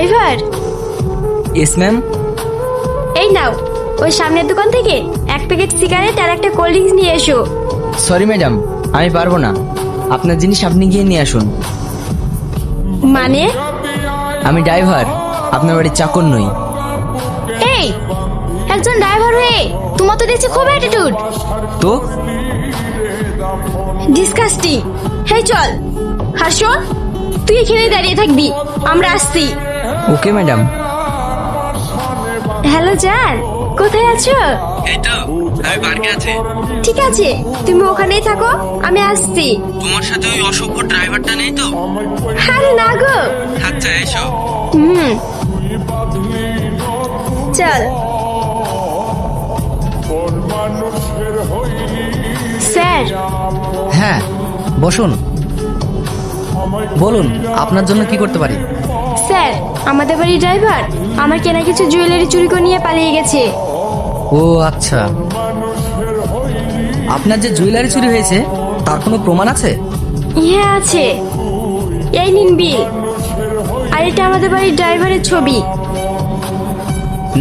Driver? Yes ma'am. এই নাও, ওই সামনের দোকান থেকে এক প্যাকেট সিগারেট আর একটা কোল্ড ড্রিঙ্কস নিয়ে এসো। সরি ম্যাডাম, আমি পারবো না। আপনার জিনিস আপনি গিয়ে নিয়ে আসুন। মানে? আমি ড্রাইভার, আপনার বাড়ির চাকর নই। এই, একজন ড্রাইভার হয়ে তোমার তো দেখছি খুব অ্যাটিটিউড। তো ডিসকাস্টিং। হেই চল। আর শোন, তুই এখানেই দাঁড়িয়ে থাকবি, আমরা আসছি। Okay madam. হ্যালো জান, কোথায় আছো? এই তো আমি পার্কে আছি। ঠিক আছে, তুমি ওখানেই থাকো, আমি আসছি। তোমার সাথে ওই অসভ্য ড্রাইভারটা নেই তো? আরে না গো। আচ্ছা এসো। চল। স্যার। হ্যাঁ বসুন, বলুন আপনার জন্য কি করতে পারি। স্যার, আমাদের বাড়ির ড্রাইভার আমার কেনা কিছু জুয়েলারি চুরি করে নিয়ে পালিয়ে গেছে। ও আচ্ছা, আপনার যে জুয়েলারি চুরি হয়েছে তার কোনো প্রমাণ আছে? হ্যাঁ আছে, এই নিন বিল। আর এটা আমাদের বাড়ির ড্রাইভারের ছবি।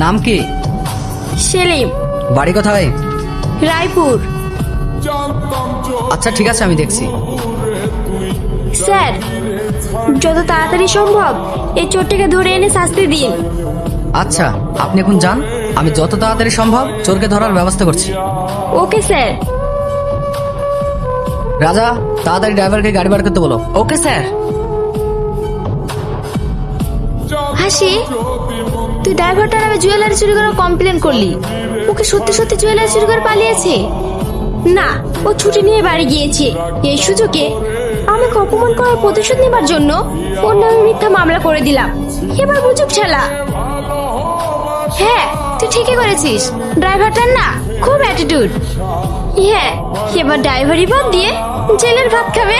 নাম কি? সেলিম। বাড়ি কোথায়? রায়পুর। আচ্ছা ঠিক আছে, আমি দেখছি। স্যার, যত তাড়াতাড়ি সম্ভব এই চোরটাকে ধরে এনে শাস্তি দিন। আচ্ছা আপনি এখন যান, আমি যত তাড়াতাড়ি সম্ভব চোরকে ধরার ব্যবস্থা করছি। Okay sir. রাজা, তাড়াতাড়ি ড্রাইভারকে গাড়ি বার করতে বলো। Okay sir. হাসি, তুই ড্রাইভারটার নামে জুয়েলারি চুরি করার কমপ্লেন করলি। ওকে সত্যি সত্যি জুয়েলারি চুরি করে পালিয়েছে? না, ও ছুটি নিয়ে বাড়ি গিয়েছে। এই সুযোগে আমাকে অপমান করার প্রতিশোধ নেবার জন্য ওর নামে মিথ্যা মামলা করে দিলাম। এবার বুঝুক ছেলা। হ্যাঁ, তুই ঠিকই করেছিস, ড্রাইভারটার না খুব অ্যাটিটিউড। হ্যাঁ, এবার ড্রাইভারি বাদ দিয়ে জেলের ভাত খাবে।